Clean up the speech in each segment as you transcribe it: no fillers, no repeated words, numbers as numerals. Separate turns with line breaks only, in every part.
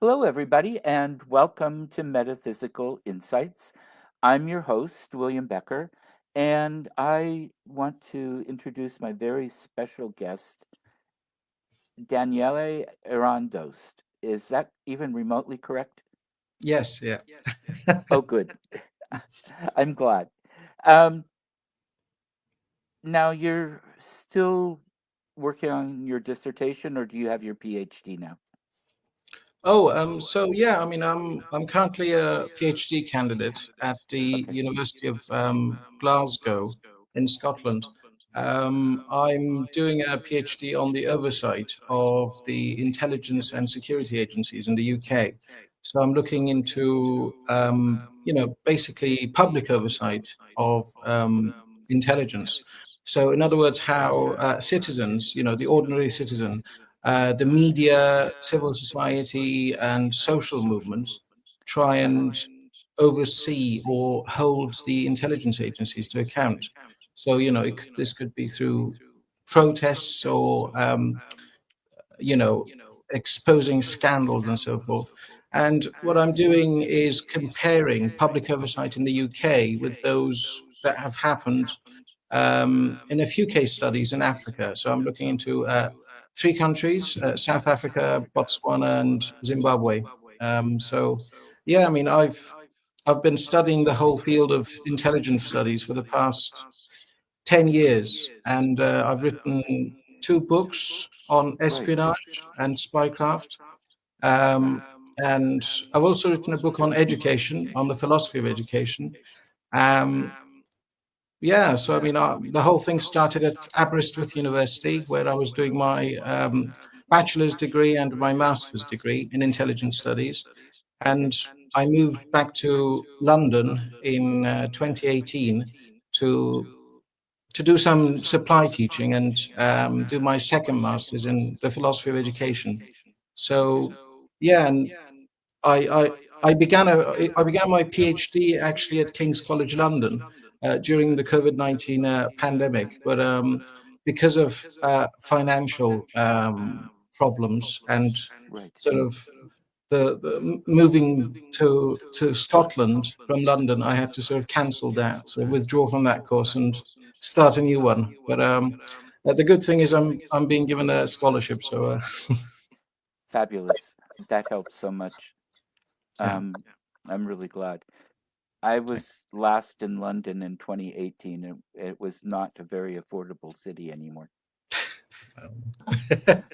Hello, everybody, and welcome to Metaphysical Insights. I'm your host, William Becker, and I want to introduce my very special guest, Daniele Irandoost. Is that even remotely correct?
Yes, yeah.
Oh, good. I'm glad. Um, Now, you're still working on your dissertation, or do you have your PhD now?
So yeah, I mean, I'm currently a PhD candidate at the
Okay.
University of Glasgow in Scotland. I'm doing a PhD on the oversight of the intelligence and security agencies in the UK. So I'm looking into, basically public oversight of intelligence. So in other words, how citizens, the ordinary citizen, the media, civil society, and social movements try and oversee or hold the intelligence agencies to account. So, this could be through protests or, you know, exposing scandals and so forth. And what I'm doing is comparing public oversight in the UK with those that have happened in a few case studies in Africa. So I'm looking into three countries: South Africa, Botswana, and Zimbabwe. Yeah, I mean, I've been studying the whole field of intelligence studies for the past 10 years, and I've written two books on
Right.
espionage and spycraft. Um, and I've also written a book on education, on the philosophy of education. Um, yeah, so I mean, the whole thing started at Aberystwyth University, where I was doing my bachelor's degree and my master's degree in intelligence studies. And I moved back to London in 2018 to to do some supply teaching and do my second master's in the philosophy of education. So, yeah, and I, I, I began my PhD actually at King's College London during the COVID-19 pandemic, but because of financial problems and
Right.
sort of moving to Scotland from London, I had to sort of cancel that, so withdraw from that course and start a new one. But the good thing is I'm being given a scholarship, so
Fabulous. That helps so much.
yeah.
Um, I'm really glad. I was last in London in 2018, and it was not a very affordable city anymore.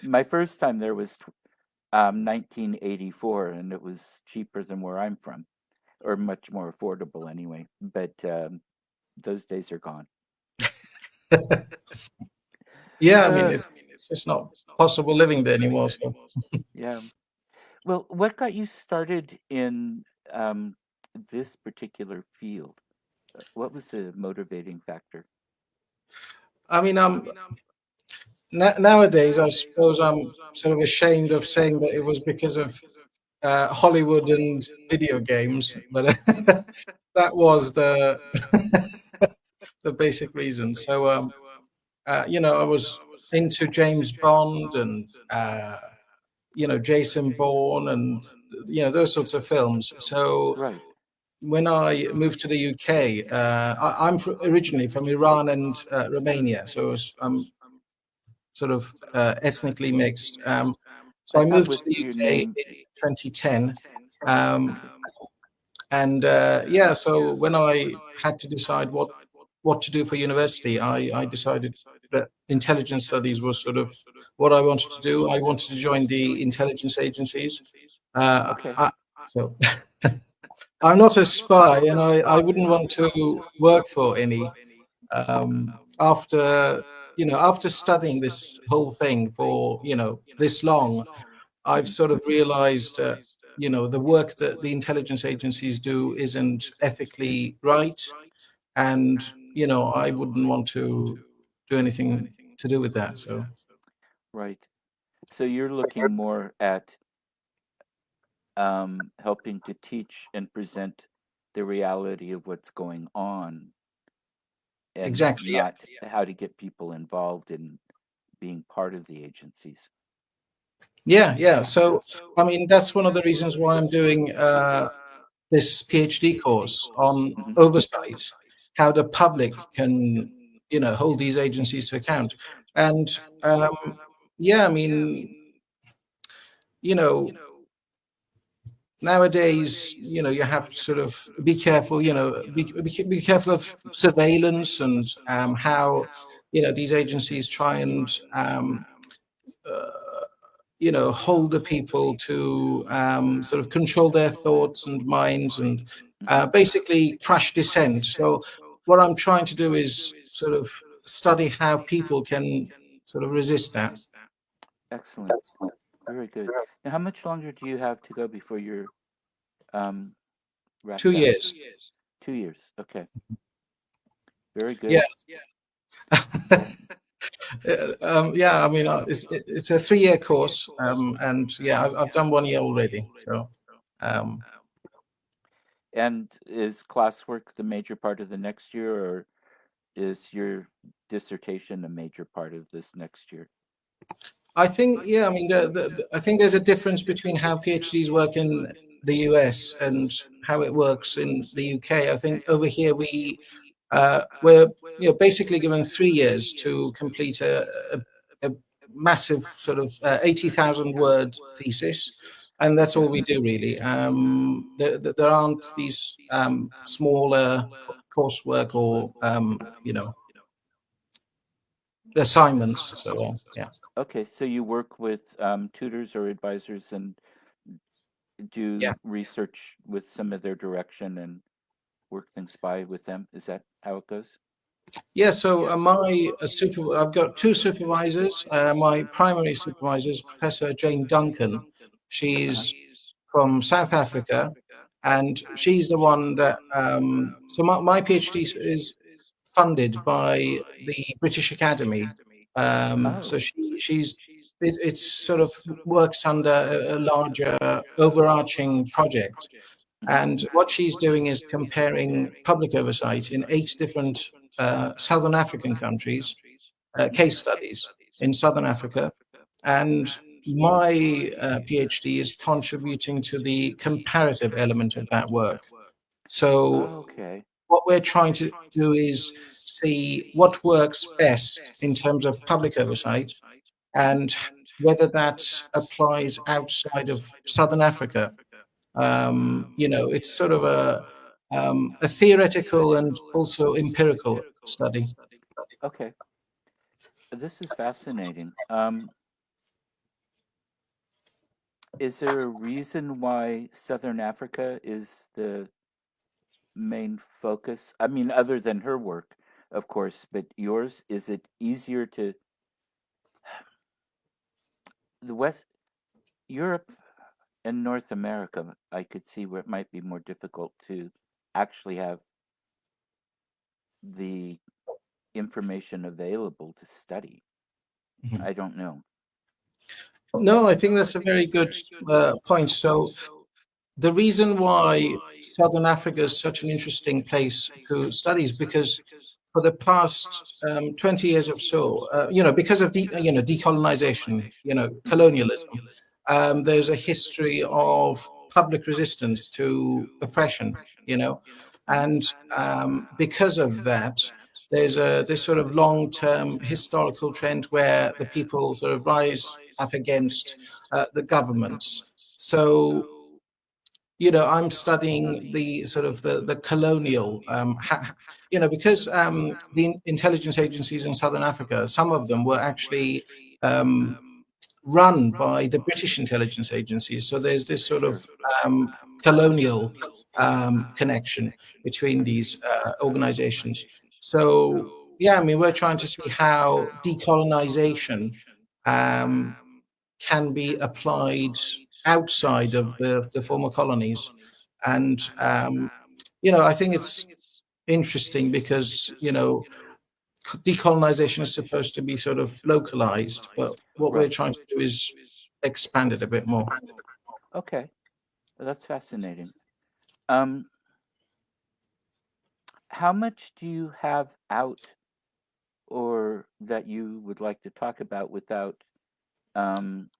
My first time there was 1984, and it was cheaper than where I'm from, or much more affordable anyway. But those days are gone.
Yeah, I mean
Uh,
it's just not possible living there anymore. So
yeah. Well, what got you started in um, this particular field? What was the motivating factor?
I mean, nowadays I suppose I'm sort of ashamed of saying that it was because of Hollywood and video games, but that was the basic reason. So I was into James Bond and Jason Bourne and those sorts of films. So
Right.
when I moved to the UK, I'm originally from Iran and Romania, so I'm sort of ethnically mixed. So
I
I
thought
moved to
with
the
your
UK
name.
in 2010.
Okay.
And yeah, so when I had to decide what to do for university, I decided that intelligence studies was sort of what I wanted to do. I wanted to join the intelligence agencies.
Okay.
So I'm not a spy, and I wouldn't want to work for any. After after studying this whole thing for this long, I've
Hmm.
sort of realized that the work that the intelligence agencies do isn't ethically right, and I wouldn't want to do anything to do with that. So
Right. So you're looking more at helping to teach and present the reality of what's going on, and
exactly, yeah.
not how to get people involved in being part of the agencies.
Yeah. So, I mean, that's one of the reasons why I'm doing this PhD course on
Hmm.
oversight, how the public can, hold these agencies to account. And yeah, I mean, you know, nowadays, you have to sort of be careful, be careful of surveillance and how, these agencies try and, hold the people to sort of control their thoughts and minds and
Hmm.
basically crush dissent. So, what I'm trying to do is sort of study how people can sort of resist that.
Excellent. Very good. Now, how much longer do you have to go before you're um,
two
wrapped up?
years.
2 years. Okay. Very
Yeah.
good. Yeah.
Yeah, I mean, it's a 3-year course, and yeah, I've done 1 year already. So, um,
And is classwork the major part of the next year, or is your dissertation a major part of this next year?
I think, yeah, I mean, I think there's a difference between how PhDs work in the US and how it works in the UK. I think over here we're basically given 3 years to complete a massive sort of 80,000 word thesis, and that's
Okay.
all we do really. There aren't these smaller coursework or assignments. So yeah.
Okay, so you work with tutors or advisors and
Yeah.
do research with some of their direction and work things by with them. Is that how it goes?
Yeah, so I've got two supervisors. My primary supervisor is Professor Jane Duncan.
Uh-huh.
She's from South Africa, and she's the one that. So my PhD is funded by the British Academy.
Oh.
So it's sort of works under a larger overarching project.
Hmm.
And what she's doing is comparing public oversight in 8 different Southern African countries,
Hmm.
case studies in Southern Africa. And my PhD is contributing to the comparative element of that work. So,
Okay.
what we're trying to do is see what works best in terms of public oversight
Hmm.
and whether that applies outside of Southern Africa. It's sort of a theoretical and also empirical study.
Okay. This is fascinating. Is there a reason why Southern Africa is the main focus? I mean, other than her work, of course, but yours, is it easier to the West Europe and North America? I could see where it might be more difficult to actually have the information available to study.
Mhm.
I don't know.
No, I think that's a very good point. So, the reason why Southern Africa is such an interesting place to study is because for the past 20 years or so, because of decolonization,
Hmm.
colonialism, there's a history of public resistance to oppression, you know,
Hmm.
and because of that, there's this sort of long-term historical trend where the people sort of rise up against the governments. So I'm studying the sort of the colonial, because the intelligence agencies in Southern Africa, some of them were actually um, run by the British intelligence agencies. So there's this sort of
Sure.
um, colonial connection between these organizations. So yeah, I mean, we're trying to see how decolonization um, can be applied outside of the former colonies. And, I think it's interesting because, decolonization is supposed to be sort of localized, but what we're
Right.
trying to do is expand it a bit more.
Okay. Well, that's fascinating. Um, how much do you have out or that you would like to talk about without um,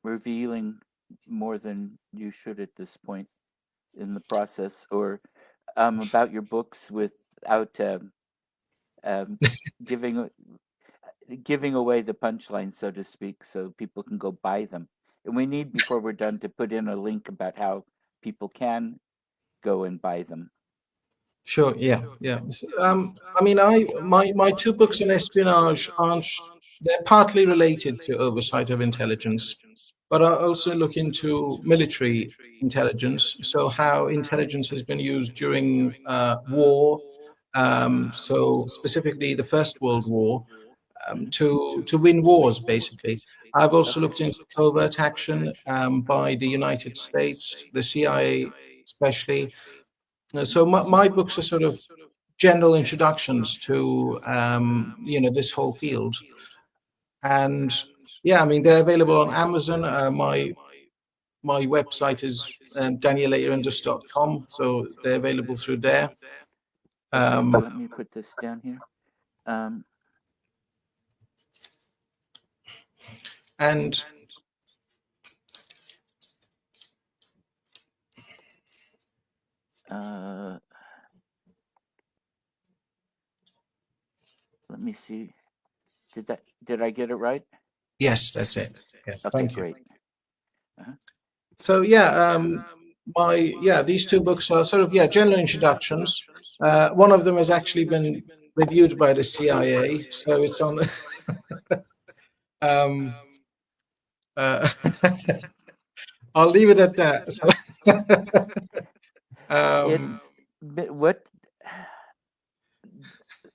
revealing more than you should at this point in the process, or about your books without um, giving giving away the punchline, so to speak, so people can go buy them. And we need, before we're done, to put in a link about how people can go and buy them.
Sure. Yeah. Yeah. I mean, my two books on espionage aren't. They're partly related to oversight of intelligence, but I also look into military intelligence. So how intelligence has been used during war. So specifically, the First World War,
Hmm.
to win wars. Basically, I've also
Okay.
looked into covert action by the United States, the CIA, especially.
Hmm.
So my books are sort of general introductions to this whole field, and yeah, I mean they're available on Amazon. My website is danieleirandoost.com, so they're available through there.
Okay,
Um,
let me put this down here. Um,
and
uh, let me see. Did I get it right?
yes, that's it. Yes,
Okay,
thank you.
great. Uh-huh.
So yeah, these two books are sort of general introductions. One of them has actually been reviewed by the CIA, so it's on. um, uh, I'll leave it at that. So, um,
It's what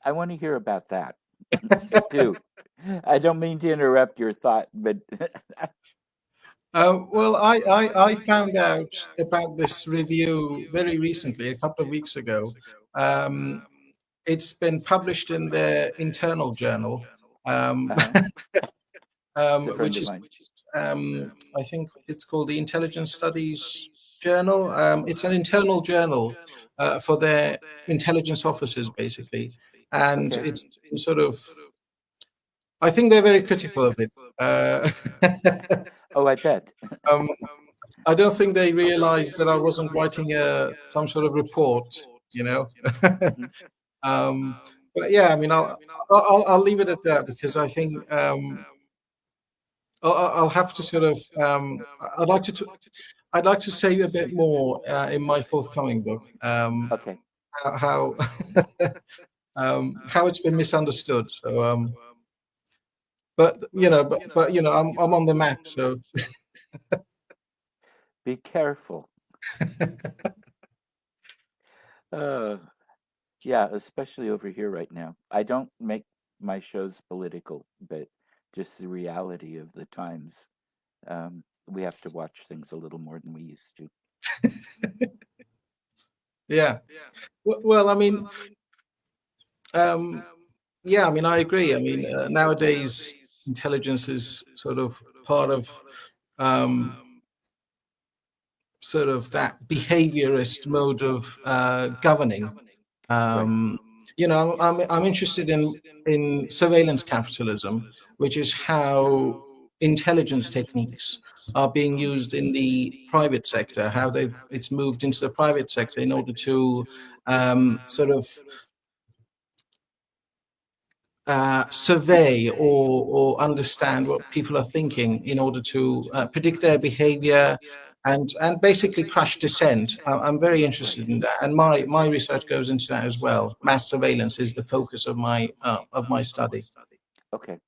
I want to hear about that too. I don't mean to interrupt your thought, but
well, I found out about this review very recently, a couple of weeks ago. Um, it's been published in their internal journal,
uh-huh. It's a friend
which
of
is,
mine.
I think it's called the Intelligence Studies Journal. It's an internal journal for their intelligence officers, basically, and
Okay.
it's sort of. I think they're very critical of it.
Oh, I bet.
um, I don't think they realized that I wasn't writing some sort of report, you know.
Hmm.
um, but yeah, I mean, I'll leave it at that because I think I'll have to sort of I'd like to I'd like to say a bit more in my forthcoming book,
Okay.
how how it's been misunderstood. So, but I'm on the map. So
Be careful. Uh, yeah, especially over here right now. I don't make my shows political, but just the reality of the times. We have to watch things a little more than we used to.
yeah, well, I mean, um, yeah, I mean, I agree. I mean, nowadays intelligence is sort of part of um, sort of that behaviorist mode of governing.
Right.
Um, I'm interested in surveillance capitalism, which is how intelligence techniques are being
Hmm.
used in the private sector, how it's moved into the private sector in order to sort of survey or understand what people are thinking in order to predict their behavior and basically crush dissent. I'm very interested in that, and my research goes into that as well. Mass surveillance is the focus of my study.
Okay.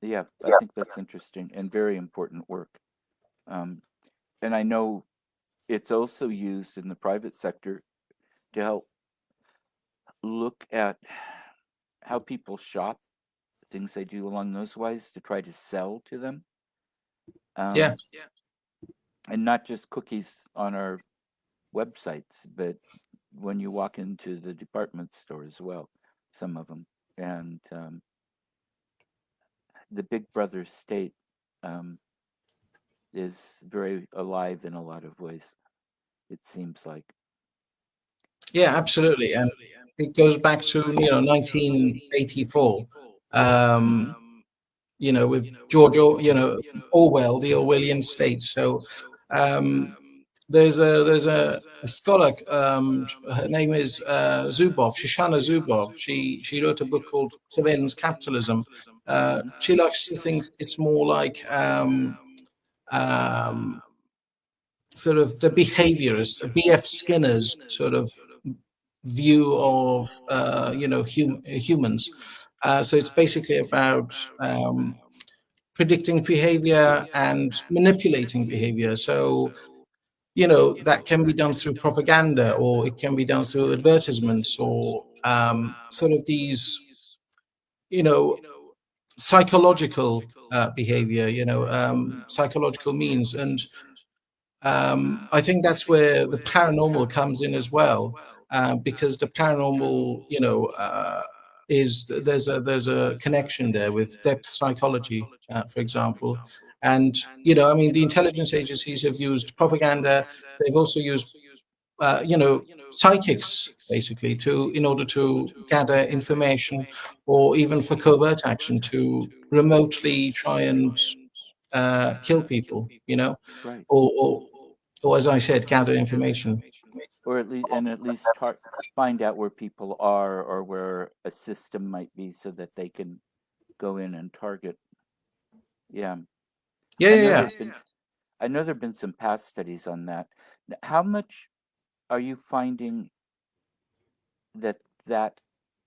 Yeah, I think that's interesting and very important work. Um, and I know it's also used in the private sector to help look at how people shop, things they do along those lines to try to sell to them.
Yeah,
Um, and not just cookies on our websites, but when you walk into the department store as well, some of them. And the Big Brother state um, is very alive in a lot of ways, it seems like.
yeah, absolutely, and it goes back to 1984.
Hmm.
Um, with George, Orwell, the Orwellian state. So um, there's a scholar. Her name is Zuboff, Shoshana Zuboff. She wrote a book called Surveillance Capitalism. She likes to think it's more like um, sort of the behaviorist, B.F. Skinner's sort of view of humans. So it's basically about predicting behavior and manipulating behavior. So that can be done through propaganda, or it can be done through advertisements, or sort of these you know psychological behavior, psychological means. And I think that's where the paranormal comes in as well, because the paranormal, is there's a connection there with depth psychology, for example. And I mean, the intelligence agencies have used propaganda. They've also used, psychics basically to in order to gather information, or even for covert action to remotely try and kill people,
Right.
or or as I said, gather information.
Or at least find out where people are or where a system might be so that they can go in and target. Yeah.
Yeah,
I
yeah,
know
yeah.
there've been some past studies on that. How much are you finding that that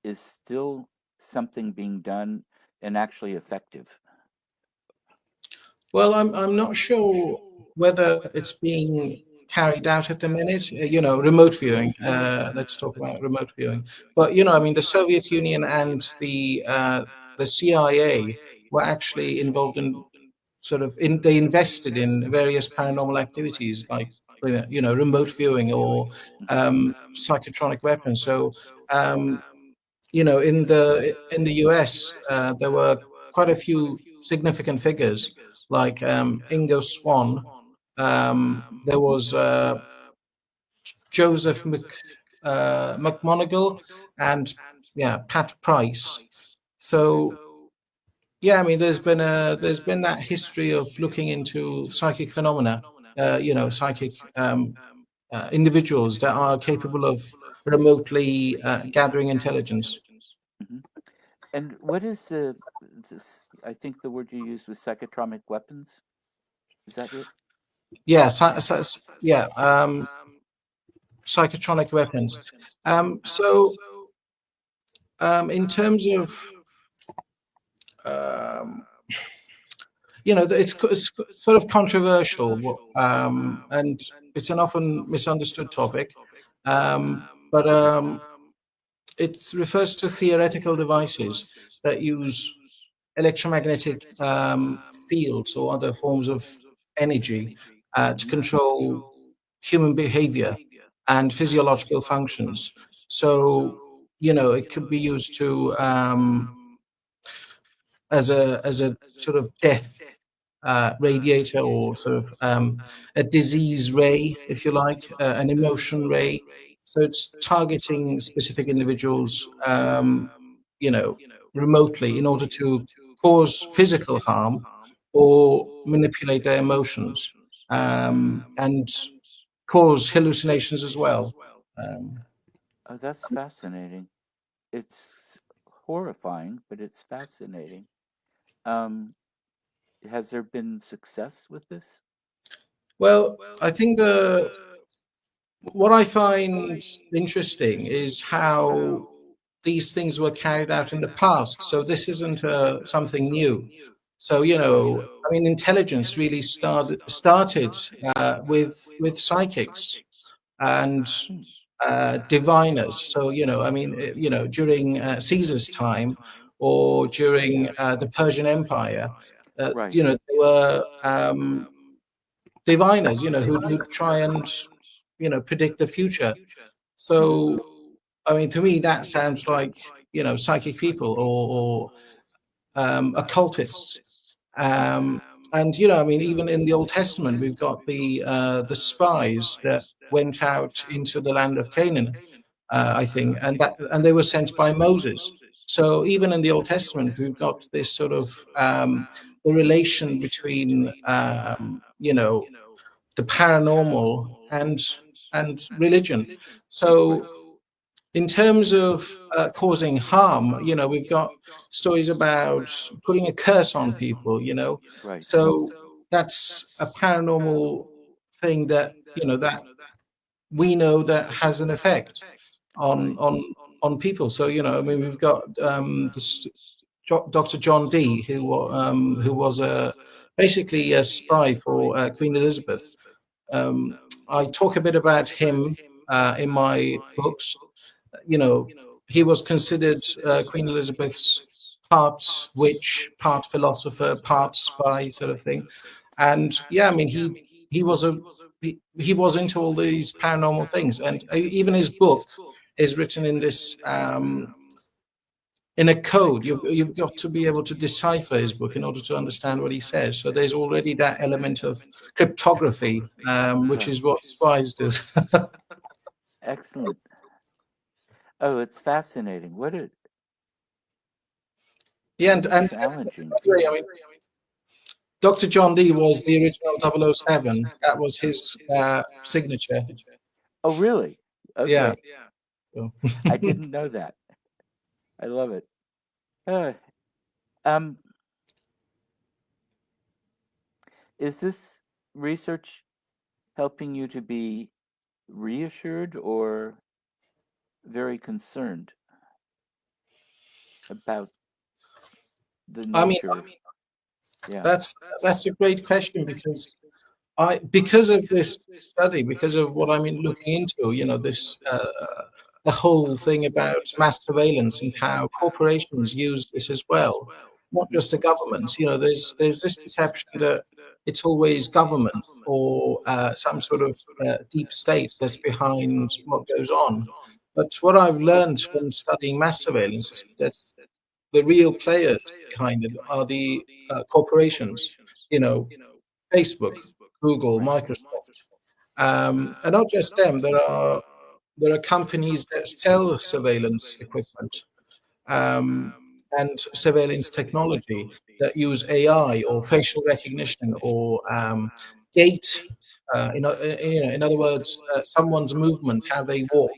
is still something being done and actually effective?
Well, I'm not sure whether it's being carried out at the minute. Remote viewing. Let's talk about remote viewing. But I mean, the Soviet Union and the CIA were actually involved in they invested in various paranormal activities, like remote viewing, or psychotronic weapons. So in the US, there were quite a few significant figures, like Ingo Swann. There was Joseph McMonigal, and yeah, Pat Price. So yeah, I mean, there's been that history of looking into psychic phenomena, psychic individuals that are capable of remotely gathering intelligence.
Hmm. And what is this? I think the word you used was psychotronic weapons. Is that it?
Yeah, yeah, psychotronic weapons. So in terms of um, it's sort of controversial, and it's an often misunderstood topic. But it refers to theoretical devices that use electromagnetic fields or other forms of energy to
Hmm.
control human behavior and physiological functions. So, it could be used to as a sort of death radiator, or sort of a disease ray, if you like, an emotion ray. So it's targeting specific individuals, you know, remotely, in order to cause physical harm or manipulate their emotions, and cause hallucinations as well. Um,
Oh, that's fascinating. It's horrifying, but it's fascinating. Um, has there been success with this?
well, I think what I find interesting is how these things were carried out in the past. So this isn't something new. So I mean, intelligence really started with psychics and
Hmm.
diviners. So I mean, during Caesar's time, or during the Persian Empire,
Right.
there were diviners, who'd try and predict the future.
Hmm.
So I mean, to me, that sounds like psychic people, or occultists. Um, and I mean, even in the Old Testament, we've got the spies that went out into the land of Canaan, I think, and they were sent by Moses. So even in the Old Testament, we've got this sort of the relation between the paranormal and religion. So in terms of causing harm, we've got stories about putting a curse on people,
Right.
so that's a paranormal thing that that we know that has an effect on
Right.
people. So I mean, we've got this Dr. John Dee, who was basically a spy for Queen Elizabeth. um, I talk a bit about him in my books. you know, he was considered Queen Elizabeth's part witch, part philosopher, part spy, sort of thing. And yeah, I mean, he was he was into all these paranormal things, and even his book is written in this in a code. You've got to be able to decipher his book in order to understand what he says. So there's already that element of cryptography, which
Huh.
is what spies do.
Excellent. Oh, it's fascinating.
Yeah,
What a
and
challenging
by the way, I
field.
mean, Dr. John Dee was the original 007. That was his signature.
Oh, really?
Yeah.
Okay.
So.
I didn't know that. I love it. Uh, um, is this research helping you to be reassured or very concerned about the
I mean,
nature? Yeah.
that's that's a great question, because because of this study, because of what I'm looking into, this the whole thing about mass surveillance and how corporations use this as well, not
Hmm.
just the governments. There's this perception that it's always government or some sort of deep state that's behind what goes on. But what I've learned from studying mass surveillance is that the real players behind it are the corporations. You know, Facebook, Google,
Right.
Microsoft, and not just them. There are companies that sell surveillance equipment um, and surveillance technology that use AI or facial recognition or gait. In other words, someone's movement, how they walk.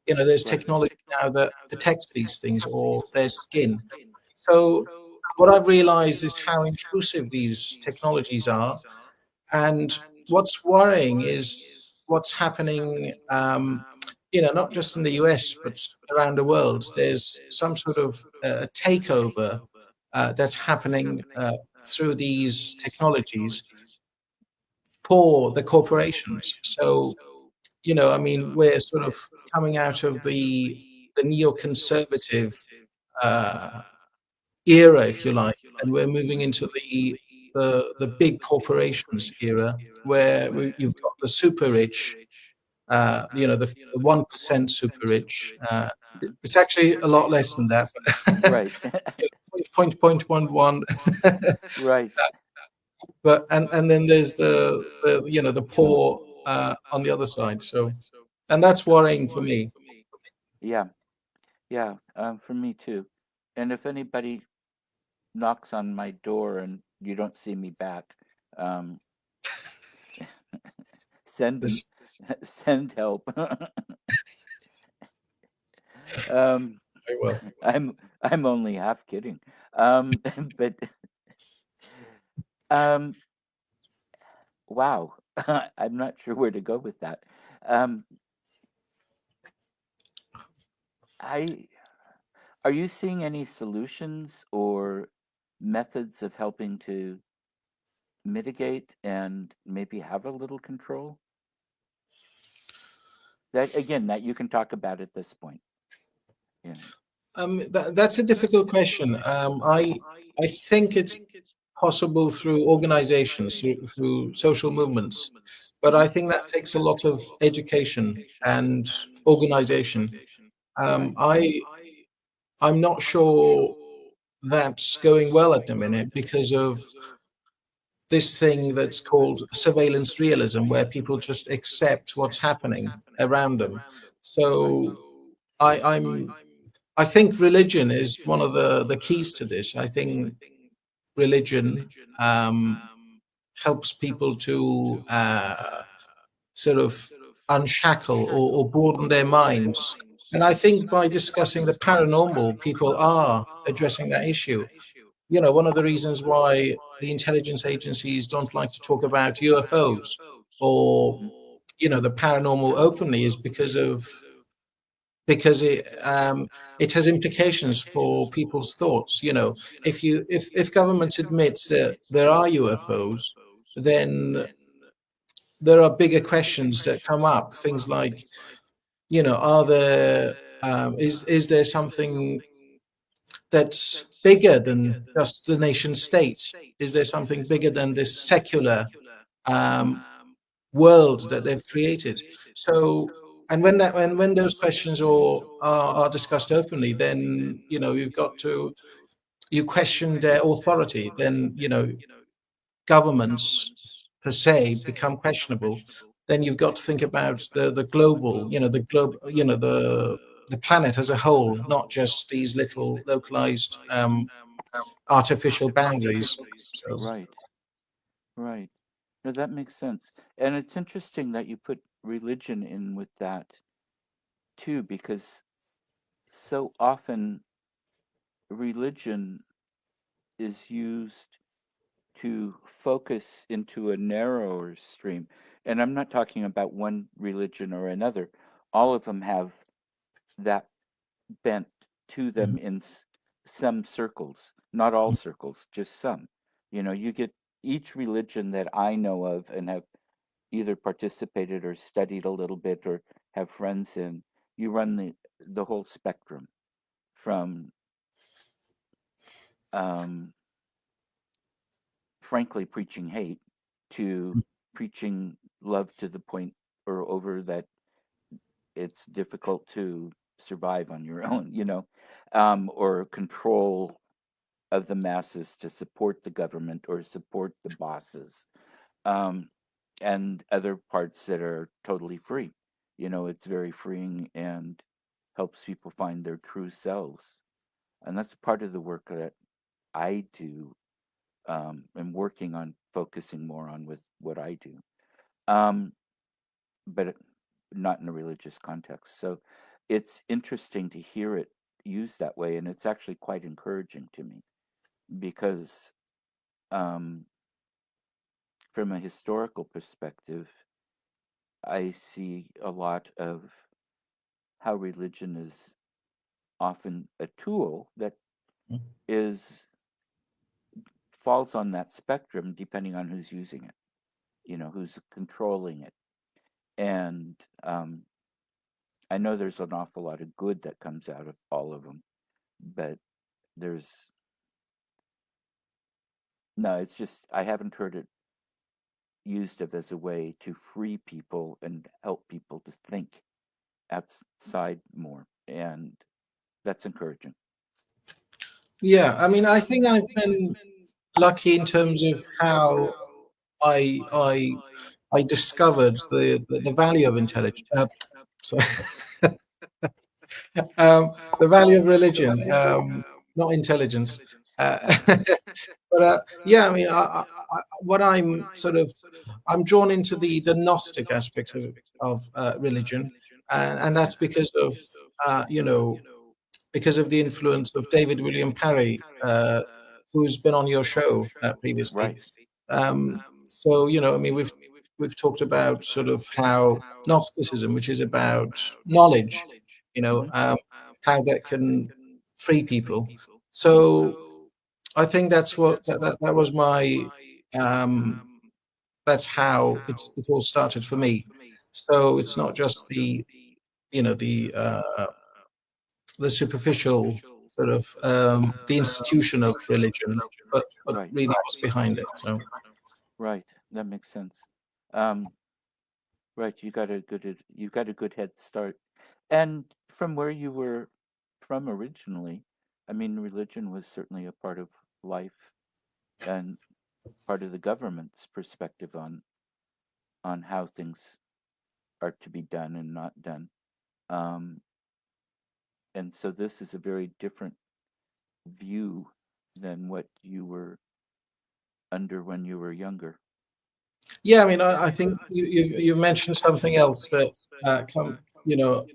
There's
Right.
technology now that detects these things, or their skin. So what I've realized is how intrusive these technologies are, and what's worrying is what's happening, not just in the US, but around the world. There's some sort of takeover that's happening through these technologies for the corporations. So, I mean, we're sort of coming out of the neoconservative uh, era, if you like, and we're moving into the big corporations era, where you've got the super rich, the 1% super rich.
Mhm.
It's actually a lot less than that, but
Right.
point 0.11.
Right.
But and then there's the poor on the other side. So, and that's worrying for me.
Yeah. Yeah. For me too. And if anybody knocks on my door and you don't see me back, um, send
This,
send help. um,
very well.
I'm only half kidding. Um, but um, wow, I'm not sure where to go with that. Um, I Are you seeing any solutions or methods of helping to mitigate and maybe have a little control? That again, that you can talk about at this point. Yeah.
That's a difficult question. I think it's possible through organizations, through social movements, but
Hmm.
I think that takes a lot of education and organization.
Right.
I'm not sure that's going well at the minute because of this thing that's called surveillance realism, where people just accept what's happening around them.
Right.
So I'm I think religion is one of the keys to this. I think religion um, helps people to sort of unshackle or broaden their minds. And I think by discussing the paranormal, people are addressing that issue. You know, one of the reasons why the intelligence agencies don't like to talk about UFOs or,
Mhm.
you know, the paranormal openly is because it has implications for people's thoughts. You know, if governments admit that there are UFOs, then there are bigger questions that come up. Things like, you know, are there is there something that's bigger than just the nation state? Is there something bigger than this secular um, world that they've created? So, and when those questions are discussed openly, then you know you question their authority. Then you know governments per se become questionable. Then you've got to think about the global, you know, the globe, you know, the planet as a whole, not just these little localized artificial boundaries. So
Right, right. No, that makes sense. And it's interesting that you put religion in with that too, because so often religion is used to focus into a narrower stream. And I'm not talking about one religion or another. All of them have that bent to them in some circles, not all circles, just some. You know, you get each religion that I know of and have either participated or studied a little bit or have friends in, you run the whole spectrum from um, frankly preaching hate to preaching love to the point or over that it's difficult to survive on your own, you know, or control of the masses to support the government or support the bosses, um, and other parts that are totally free. You know, it's very freeing and helps people find their true selves. And that's part of the work that I do, and working on focusing more on with what I do, um, but not in a religious context. So it's interesting to hear it used that way, and it's actually quite encouraging to me because, um, from a historical perspective, I see a lot of how religion is often a tool that is falls on that spectrum depending on who's using it, you know, who's controlling it. And I know there's an awful lot of good that comes out of all of them, but there's no, it's just I haven't heard it used of as a way to free people and help people to think outside more. And that's encouraging.
yeah, I mean, I think I've been lucky in terms of how I I I discovered the value of intelligence. Sorry, the value of religion, not intelligence. Uh, but yeah, I mean, what I'm sort of I'm drawn into the Gnostic aspects of religion, and that's because of you know because of the influence of David William Parry, who's been on your show previously.
Right.
So you know, I mean, we've talked about sort of how Gnosticism, which is about knowledge, you know,
Hmm.
how that can free people. So I think that's that was my um, that's how it all started for me. So it's not just the you know the superficial sort of the institution of religion, but
Right.
really what's behind it. So
Right. That makes sense. Um, right. You got a good head start. And from where you were from originally, I mean, religion was certainly a part of life and part of the government's perspective on how things are to be done and not done. Um, And so this is a very different view than what you were under when you were younger.
Yeah, I mean, I think you mentioned something else that you know,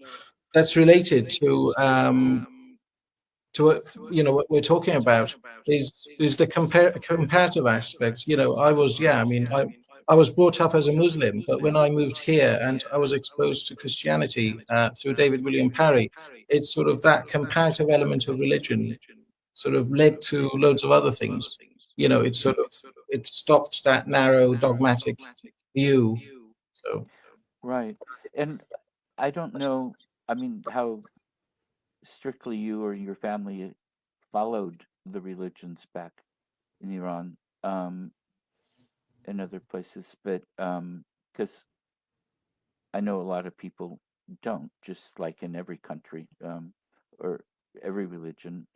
that's related to what what we're talking about is the comparative aspect. I was yeah, I mean, I was brought up as a Muslim, but when I moved here and I was exposed to Christianity through David William Parry, it's sort of that comparative element of religion sort of led to loads of other things. It's sort of it stopped that narrow dogmatic view. So
Right. And I don't know, I mean, how strictly you or your family followed the religions back in Iran, and other places, but because I know a lot of people don't, just like in every country, or every religion.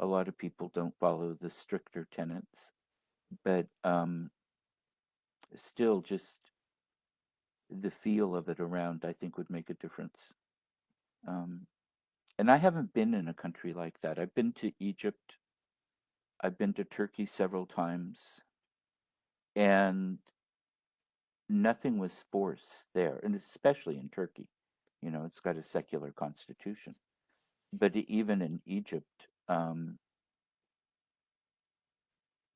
A lot of people don't follow the stricter tenets, but still, just the feel of it around, I think, would make a difference. Um, and I haven't been in a country like that. I've been to Egypt, I've been to Turkey several times, and nothing was forced there, and especially in Turkey. It's got a secular constitution. But even in Egypt,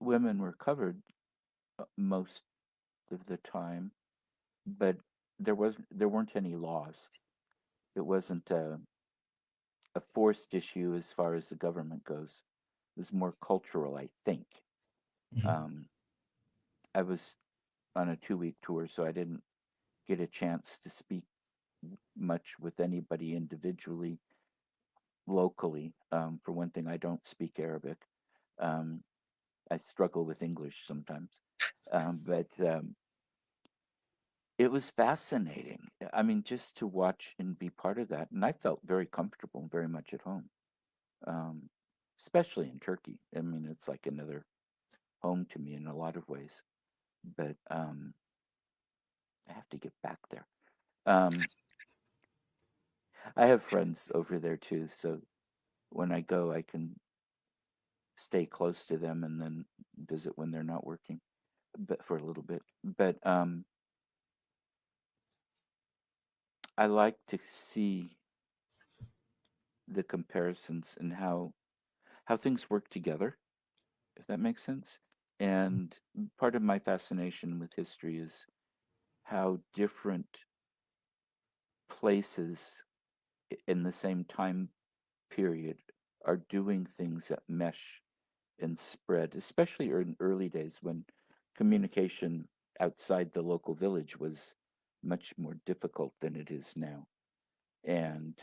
women were covered most of the time, but there weren't any laws. It wasn't a forced issue as far as the government goes. It was more cultural, I think.
mhm.
Um, I was on a 2 week tour, so I didn't get a chance to speak much with anybody individually locally. For one thing, I don't speak Arabic. Um, I struggle with English sometimes, but it was fascinating. I mean, just to watch and be part of that, and I felt very comfortable and very much at home, um, especially in Turkey. I mean, it's like another home to me in a lot of ways. But I have to get back there. Um, I have friends over there too, so when I go, I can stay close to them and then visit when they're not working, but for a little bit. But I like to see the comparisons and how things work together, if that makes sense. And part of my fascination with history is how different places in the same time period are doing things that mesh and spread, especially in early days when communication outside the local village was much more difficult than it is now. And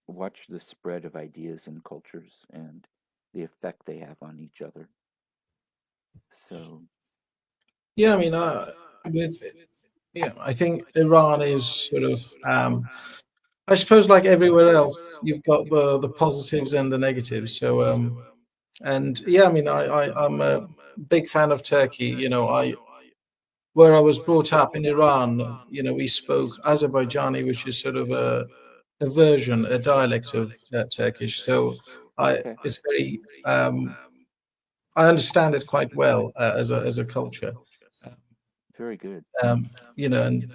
watch the spread of ideas and cultures and the effect they have on each other. So,
Yeah, I mean, with yeah, I think Iran is sort of I suppose like everywhere else, you've got the positives and the negatives. So and yeah, I mean, I'm a big fan of Turkey. I where I was brought up in Iran, we spoke Azerbaijani, which is sort of a version, a dialect of Turkish. So
okay,
it's very, I understand it quite well as a culture.
very good.
Um, and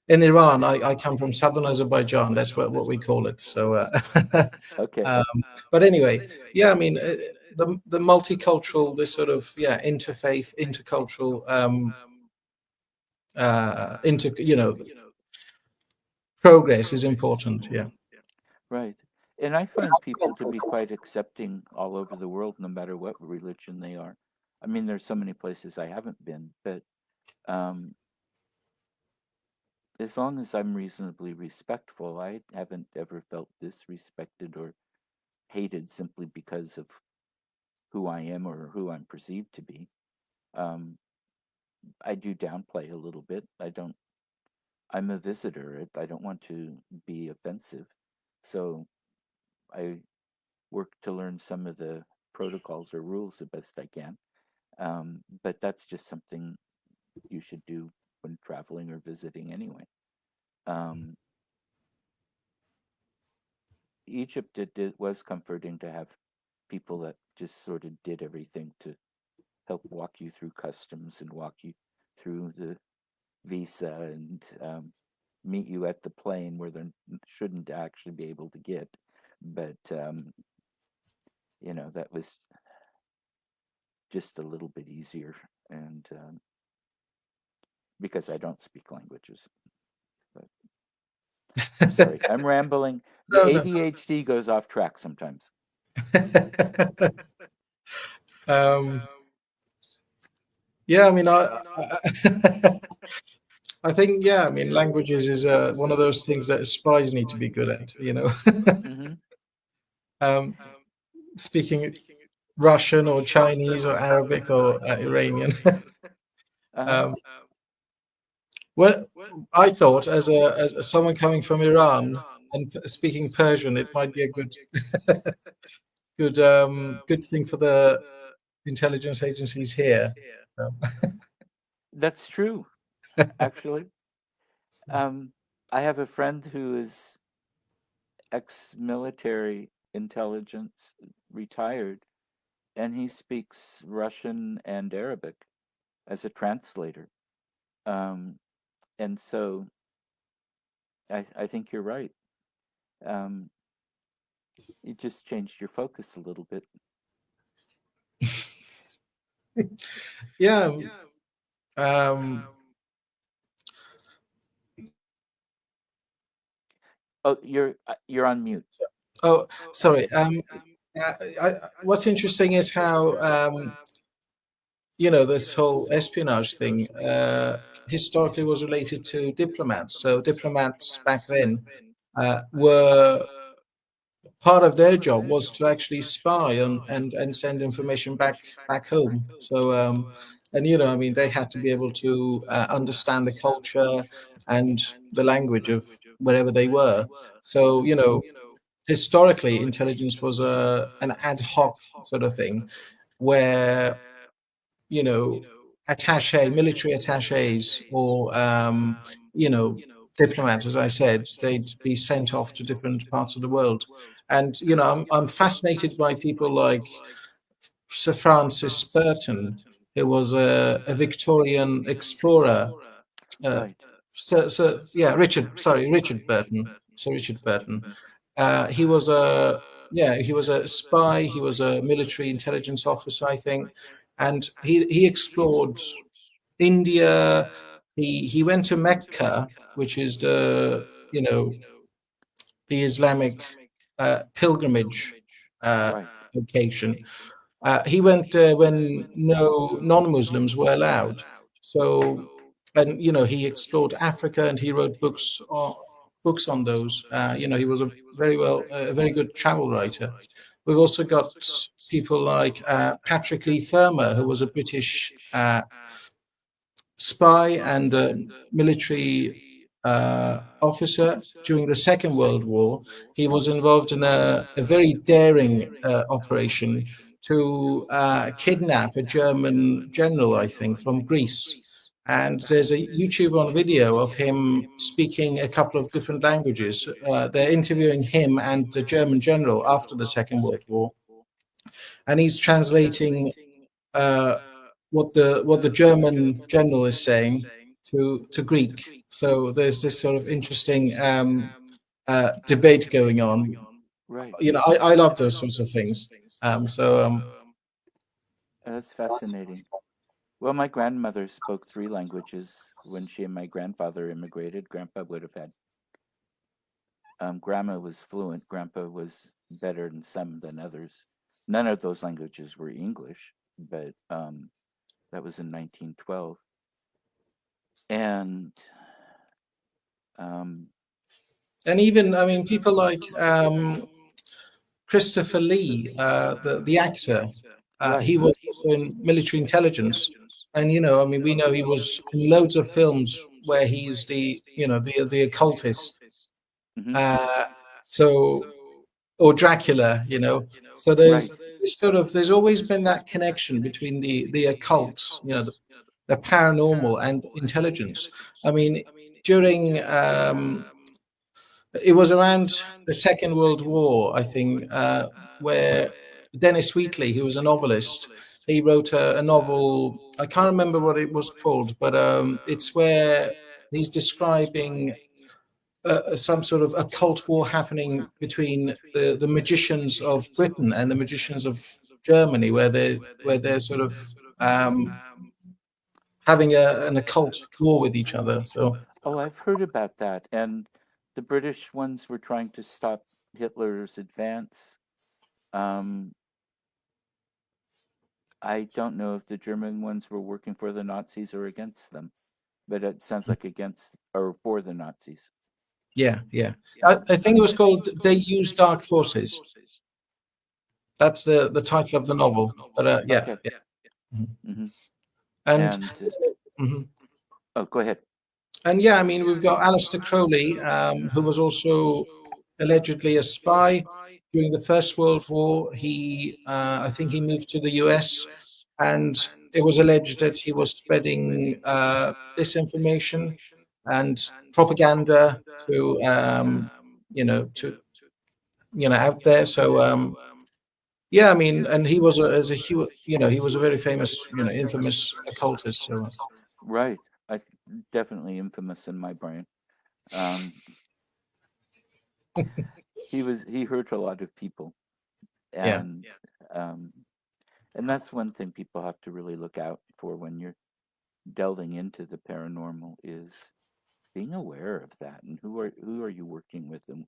in Iran, I come from southern Azerbaijan. That's what we call it. So,
Okay,
um, but anyway, yeah, I mean, the multicultural, this sort of interfaith, intercultural, progress is important. Yeah.
right. And I find people to be quite accepting all over the world, no matter what religion they are. I mean, there's so many places I haven't been, but um, as long as I'm reasonably respectful, I haven't ever felt disrespected or hated simply because of who I am or who I'm perceived to be. Um, I do downplay a little bit. I'm a visitor. I don't want to be offensive. So I work to learn some of the protocols or rules the best I can. But that's just something you should do when traveling or visiting anyway. Um, Egypt, it was comforting to have people that just sort of did everything to help walk you through customs and walk you through the visa and meet you at the plane where they shouldn't actually be able to get. But, that was just a little bit easier. And because I don't speak languages. But sorry, I'm rambling. The
No, no.
ADHD goes off track sometimes.
um, yeah, I mean, I think, yeah, I mean, languages is one of those things that spies need to be good at,
Hmm.
um, speaking Russian or Chinese or Arabic or Iranian.
Uh-huh.
um, well, I thought as someone coming from Iran and speaking Persian, it might be a good thing for the intelligence agencies here. So,
That's true, actually. Um, I have a friend who is ex-military intelligence, retired, and he speaks Russian and Arabic as a translator. Um, and so I think you're right. Um, you just changed your focus a little bit.
yeah. Um,
Oh, you're on mute.
oh, sorry. What's interesting is how this whole espionage thing historically was related to diplomats. So diplomats back then were part of their job was to actually spy on and send information back home. So and I mean, they had to be able to understand the culture and the language of wherever they were. So historically, intelligence was an ad hoc sort of thing where you know, military attaches, or diplomats, as I said, they'd be sent off to different parts of the world. And I'm fascinated by people like Sir Francis Burton, who was a Victorian explorer. Uh,
Right.
Richard Burton. Sir Richard Burton. He was he was a spy. He was a military intelligence officer, I think, and he explored India. He went to Mecca, which is the Islamic pilgrimage
Right.
location. He went there when no non-Muslims were allowed. So, and he explored Africa, and he wrote books on those. He was a very good travel writer. We've also got people like Patrick Leigh Fermor, who was a British spy and military officer during the Second World War. He was involved in a very daring operation to kidnap a German general, I think, from Greece. And there's a YouTube on video of him speaking a couple of different languages. They're interviewing him and the German general after the Second World War, and he's translating uh, what the German general is saying to Greek. So there's this sort of interesting debate going on.
Right.
I love those sorts of things.
That's fascinating. Well, my grandmother spoke three languages when she and my grandfather immigrated. Grandpa would have had. Grandma was fluent. Grandpa was better in some than others. None of those languages were English, but that was in 1912. And um,
And even, I mean, people like Christopher Lee, the actor,
right,
he was also in military intelligence. And I mean, we know he was in loads of films where he's the occultist.
hmm,
Uh, so or Dracula, So
right,
there's always been that connection between the occult, the paranormal and intelligence. I mean, during It was around the Second World War, I think, where Dennis Wheatley, who was a novelist, he wrote a novel. I can't remember what it was called, but it's where he's describing some sort of occult war happening between the magicians of Britain and the magicians of Germany, where they're sort of um, having an occult war with each other. So
Oh, I've heard about that. And the British ones were trying to stop Hitler's advance. Um, I don't know if the German ones were working for the Nazis or against them, but it sounds like against or for the Nazis.
yeah, yeah. I think it was called "They Use Dark Forces." That's the title of the novel. But yeah,
Okay.
yeah. Mhm.
Hmm.
And
And
mhm.
oh, go ahead.
And yeah, I mean, we've got Aleister Crowley, who was also allegedly a spy during the First World War. I think, he moved to the US, and it was alleged that he was spreading disinformation and propaganda to, to out there. So yeah, I mean, and he was he was a very famous, infamous occultist. So
Right. I definitely infamous in my brain. Um, he hurt a lot of people,
yeah.
and um, and that's one thing people have to really look out for when you're delving into the paranormal is being aware of that and who are you working with and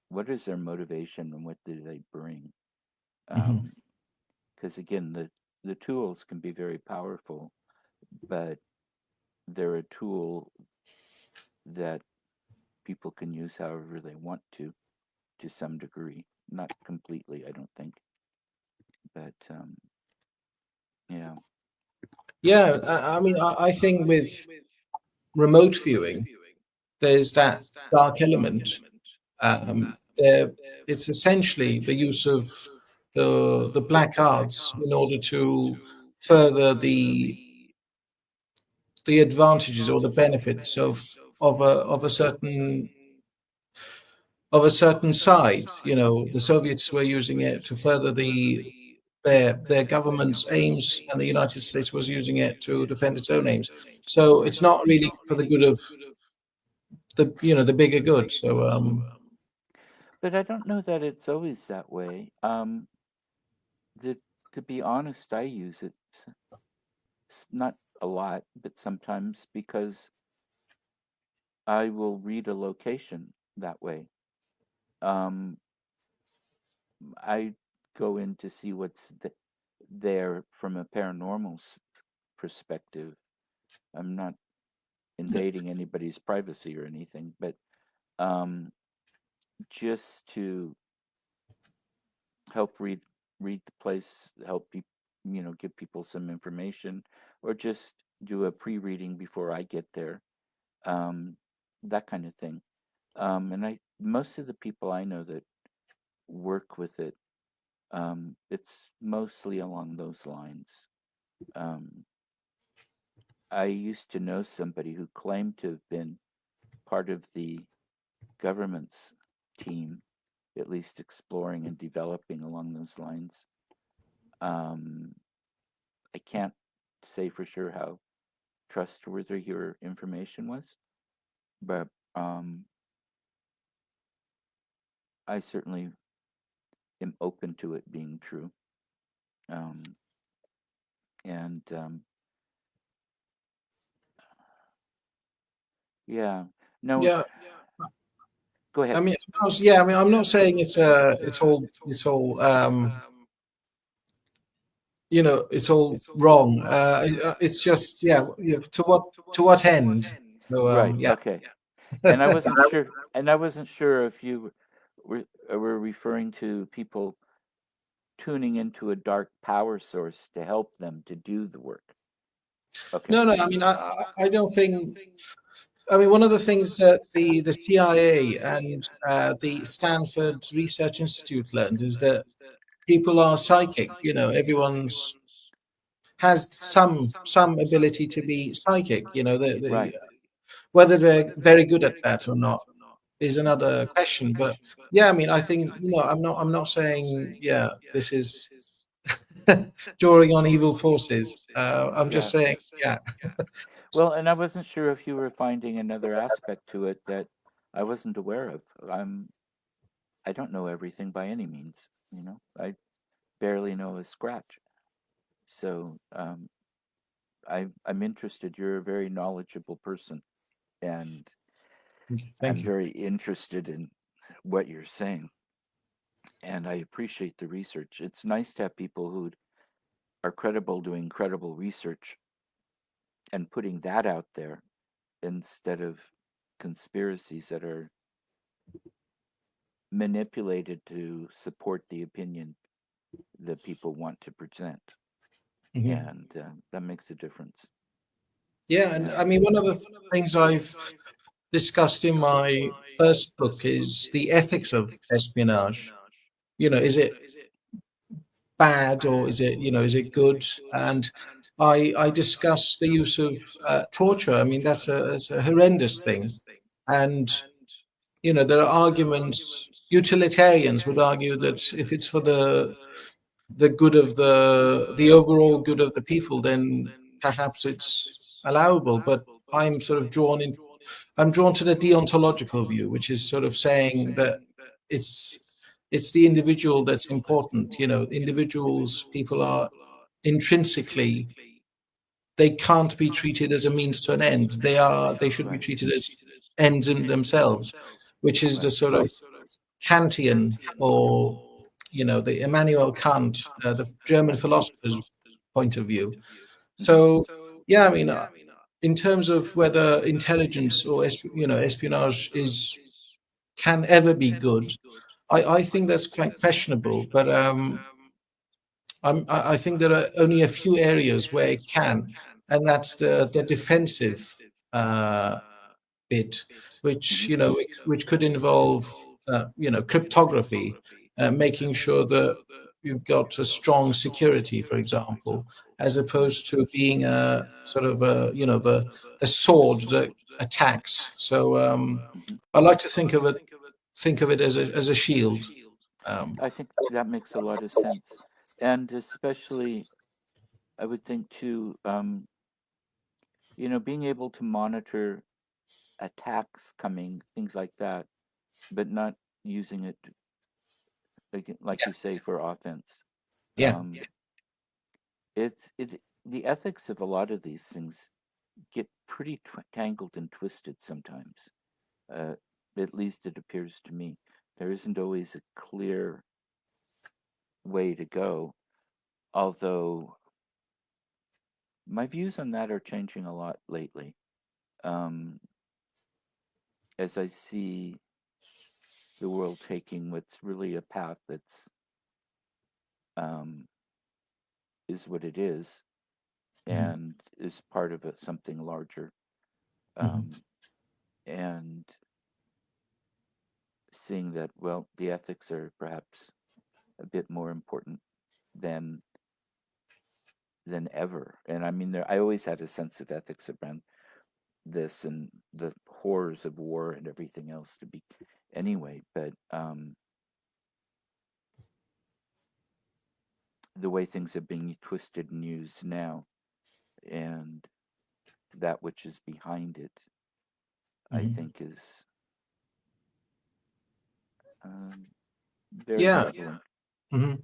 what is their motivation and what do they bring.
Hmm.
Because again, the tools can be very powerful, but they're a tool that people can use however they want to some degree, not completely, I don't think, but yeah.
Yeah, I mean, I think with remote viewing, there's that dark element. There, it's essentially the use of the black arts in order to further the advantages or the benefits of a certain side. The Soviets were using it to further their government's aims, and the United States was using it to defend its own aims. So it's not really for the good of the bigger good. So
But I don't know that it's always that way. The, to be honest, I use it not a lot, but sometimes because I will read a location that way. Um, I go in to see what's there from a paranormal perspective. I'm not invading anybody's privacy or anything, but um, just to help read the place, help people, give people some information, or just do a pre-reading before I get there, um, that kind of thing. And I most of the people I know that work with it, it's mostly along those lines. Um, I used to know somebody who claimed to have been part of the government's team, at least exploring and developing along those lines. Um, I can't say for sure how trustworthy your information was, but I certainly am open to it being true. Um, and yeah, no,
yeah,
go
I
ahead.
mean, I'm not saying it's all it's all wrong. It's just, to what end? So
Right.
yeah.
Okay. And I wasn't sure. And I wasn't sure if you were referring to people tuning into a dark power source to help them to do the work. Okay.
No, no. I mean, I don't think. I mean, one of the things that the CIA and the Stanford Research Institute learned is that people are psychic. Everyone's has some ability to be psychic.
Right.
Whether they're very good at that or not is another question. But yeah, I mean, I think, I'm not saying, yeah, this is drawing on evil forces. I'm just
Yeah.
saying, yeah.
Well, and I wasn't sure if you were finding another aspect to it that I wasn't aware of. I don't know everything by any means, you know. I barely know a scratch. So, I'm interested. You're a very knowledgeable person, and I'm
Thank you.
very interested in what you're saying, and I appreciate the research. It's nice to have people who are credible doing credible research and putting that out there instead of conspiracies that are manipulated to support the opinion that people want to present.
Mhm.
And that makes a difference.
Yeah, and I
And
mean, one of the things I've discussed in my first book is the ethics of espionage. Is it bad, or is it good? And I discuss the use of torture. I mean, that's a horrendous thing. And there are arguments. Utilitarians would argue that if it's for the good of the overall good of the people, then perhaps it's allowable. But I'm sort of I'm drawn to the deontological view, which is sort of saying that it's it's the individual that's important. Individuals, people are intrinsically, they can't be treated as a means to an end. They should be
right,
treated as ends in themselves, which is the
right.
sort of Kantian, or the Immanuel Kant, the German
Right.
philosopher's point of view.
Hmm.
So yeah, I mean, in terms of whether intelligence or espionage is can ever be good, I think that's quite questionable. But I think there are only a few areas where it can, and that's the defensive uh, bit, which
Hmm.
which could involve cryptography, making sure that you've got a strong security, for example, as
Right.
opposed to being a sort of the sword that attacks. So
Hmm.
I like to think of it as a shield. Um,
I think that makes a lot of sense. And especially, I would think too, being able to monitor attacks coming, things like that, but not using it, like
yeah,
you say, for offense.
yeah.
Um, the ethics of a lot of these things get pretty tangled and twisted sometimes. Uh, at least it appears to me. There isn't always a clear way to go, although my views on that are changing a lot lately. Um, as I see the world taking what's really a path that's um, is what it is
Mhm,
and is part of something larger.
mhm,
Um, and seeing that, well, the ethics are perhaps a bit more important than than ever. And I mean, I always had a sense of ethics around this and the horrors of war and everything else to be anyway. But the way things are being twisted and used now, and that which is behind it, I
mhm.
think is um, very
Yeah.
troubling.
Mhm.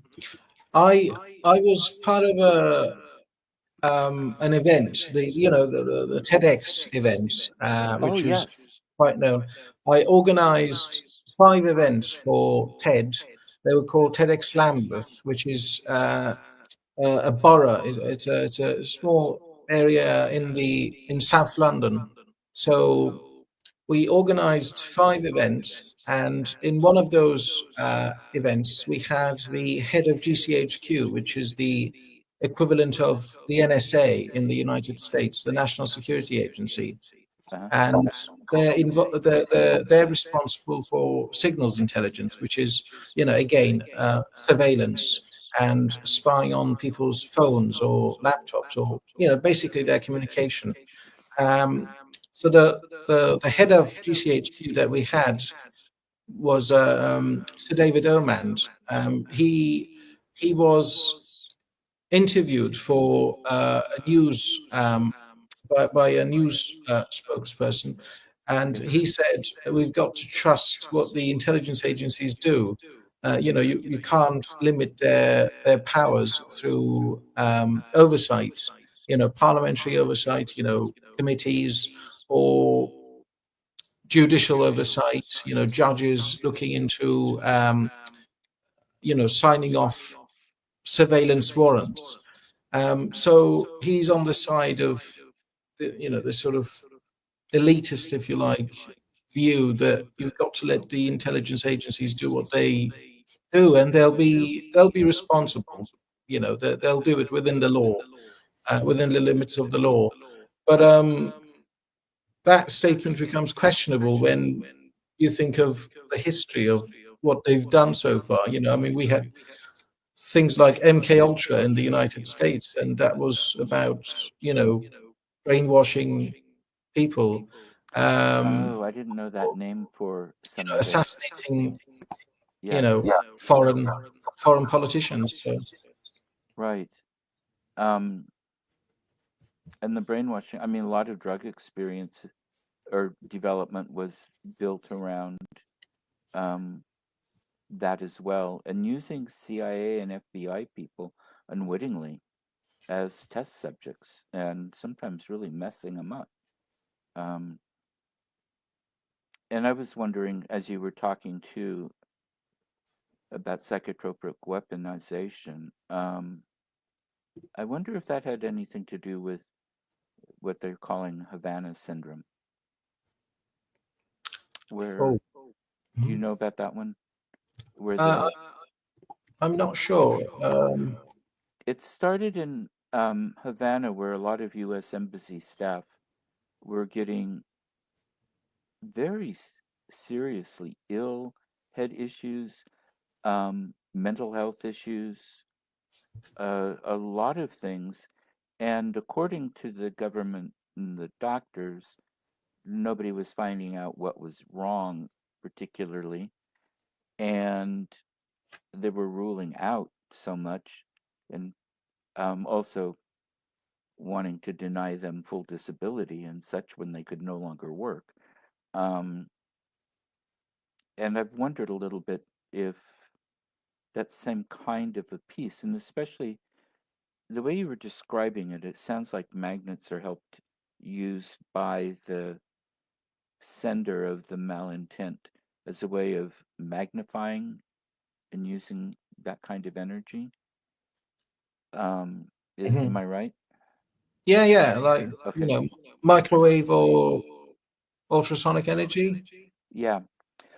I was part of an event, the TEDx events,
Oh
which is
yes.
quite known. I organized 5 events for TED. They were called TEDx Lambeth, which is a borough. It's a small area in South London. So we organized 5 events, and in one of those events, we had the head of GCHQ, which is the equivalent of the NSA in the United States, the National Security Agency,
Uh-huh.
and they're responsible for signals intelligence, which is, again, surveillance and spying on people's phones or laptops, or basically their communication. Um, so the head of GCHQ that we had was Sir David Omand. He was interviewed for a news by a news spokesperson, and
Okay.
he said we've got to trust what the intelligence agencies do. You can't limit their powers through oversight, parliamentary oversight, committees or judicial oversight, judges looking into, signing off surveillance warrants. So he's on the side of the sort of elitist, if you like, view that you've got to let the intelligence agencies do what they do, and they'll be responsible. They'll do it within the law, within the limits of the law. But that statement becomes questionable when you think of the history of what they've done so far. I mean, we had things like MK Ultra in the United States, and that was about brainwashing people,
Oh, I didn't know that name for some of it.
assassinating you
Yeah,
know foreign politicians. So
right. Um, and the brainwashing, I mean, a lot of drug experience or development was built around um, that as well, and using CIA and FBI people unwittingly as test subjects, and sometimes really messing them up. Um, and I was wondering, as you were talking too about psychotropic weaponization, I wonder if that had anything to do with what they're calling Havana syndrome. Where
oh,
do you know about that one? Where
uh,
the
I'm not sure.
it started in Havana, where a lot of U.S. embassy staff were getting very seriously ill, head issues, mental health issues, a lot of things. And according to the government and the doctors, nobody was finding out what was wrong, particularly. And they were ruling out so much, and also wanting to deny them full disability and such when they could no longer work. Um, and I've wondered a little bit if that same kind of a piece, and especially the way you were describing it, it sounds like magnets are helped used by the sender of the malintent as a way of magnifying and using that kind of energy. Am
Mhm.
I right?
Yeah, like
Okay.
microwave or ultrasonic energy.
Yeah.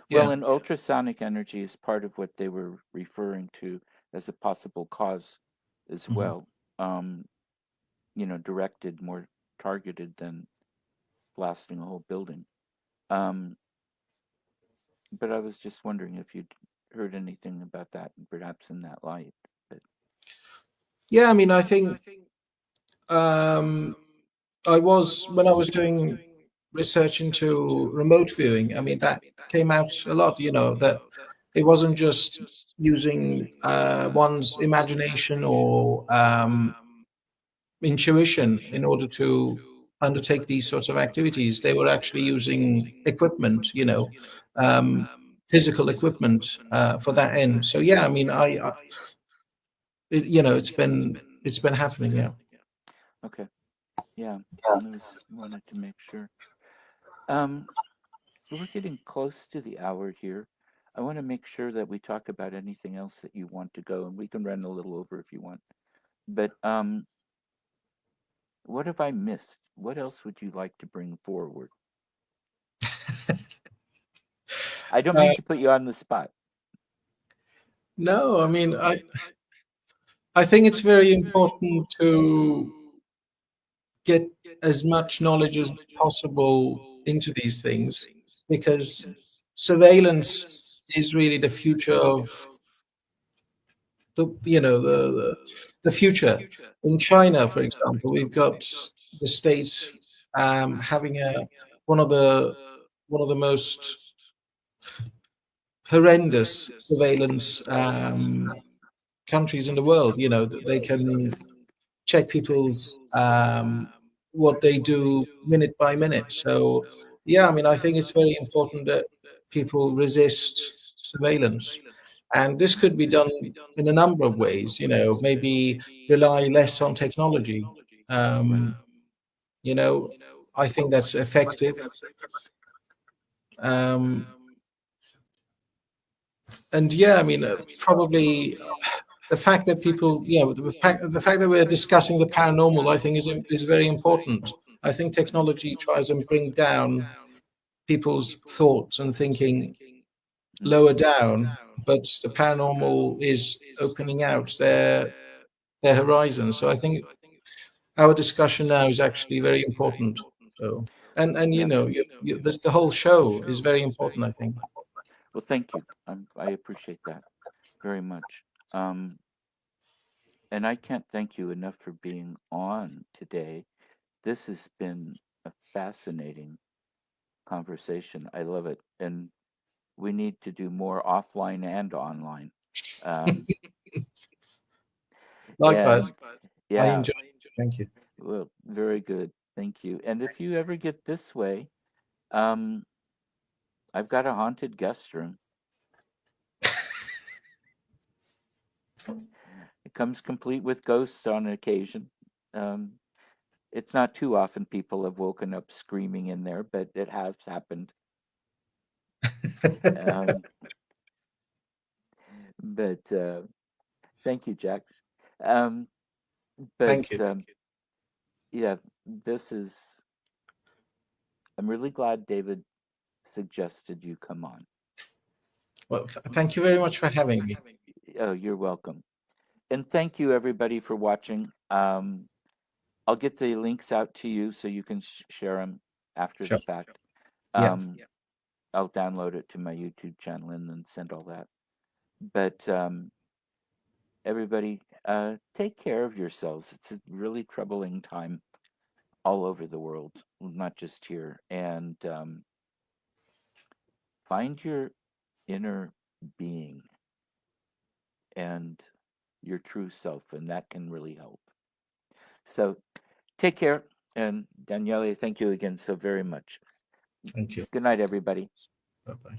Yeah.
Well, and ultrasonic energy is part of what they were referring to as a possible cause as
Mhm.
well. Um, directed, more targeted than blasting a whole building. Um, but I was just wondering if you'd heard anything about that, perhaps in that light. But
Yeah, I mean, I think um, I was when I was doing research into remote viewing. I mean, that came out a lot. That it wasn't just using one's imagination or intuition in order to undertake these sorts of activities. They were actually using equipment, um, physical equipment for that end. So yeah, I mean, it's been happening. Yeah.
okay, yeah, I was wanted to make sure. Um, we're getting close to the hour here. I want to make sure that we talk about anything else that you want to go, and we can run a little over if you want. But what have I missed? What else would you like to bring forward? I don't
Uh,
mean to put you on the spot.
no, I mean, I think it's very important to get as much knowledge as possible into these things because surveillance is really the future of the future. In China, for example, we've got the state having a one of the one of the most horrendous surveillance countries in the world. You know, that they can check people's what they do minute by minute. So yeah, I mean, I think it's very important that people resist surveillance, and this could be done in a number of ways. You know, maybe rely less on technology.
Right.
Um, you know, I think that's effective. Um, and yeah, I mean, probably the fact that people, you know, the fact that we're discussing the paranormal, I think, is very important. I think technology tries and bring down people's thoughts and thinking
Mm.
lower down, but the paranormal is opening out their horizons. So I think our discussion now is actually very important. So and you
Yeah.
know, the whole show is very important, I think.
Well, thank you. I appreciate that very much. Um, and I can't thank you enough for being on today. This has been a fascinating conversation. I love it. And we need to do more offline and online. Um,
Likewise,
and
I
yeah,
enjoy it. Thank you.
well, very good. Thank you. And if you ever get this way, um, I've got a haunted guest room. It comes complete with ghosts on occasion. Um, it's not too often people have woken up screaming in there, but it has happened. Um, but thank you, Jax. Um, but
Thank you.
yeah, this is. I'm really glad David suggested you come on.
Well, thank you very much for having me.
Oh, you're welcome. And thank you, everybody, for watching. I'll get the links out to you so you can share them after
Sure.
the fact.
Yeah.
Um, I'll download it to my YouTube channel and then send all that. But everybody, take care of yourselves. It's a really troubling time all over the world, not just here. And find your inner being and your true self, and that can really help. So take care. And Daniele, thank you again so very much.
Thank you.
Good night, everybody.
Bye bye.